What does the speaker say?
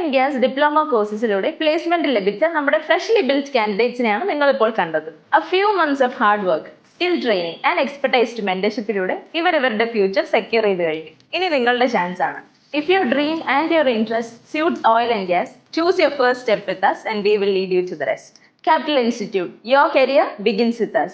And gas diploma കോഴ്സസിലൂടെ placement ലഭിച്ച നമ്മുടെ freshly built കാൻഡിഡേറ്റ്സിനെയാണ് നിങ്ങൾ ഇപ്പോൾ കണ്ടത്. A few months of hard work, skill training and expertised മെന്റർഷിപ്പിലൂടെ ഇവരുടെ ഫ്യൂച്ചർ സെക്യൂർ ചെയ്ത് കഴിഞ്ഞു. ഇനി നിങ്ങളുടെ ചാൻസ് ആണ്. If your dream and your interest suits oil and gas, choose your first step with us and we will lead you to the rest. Capital Institute, your career begins with us.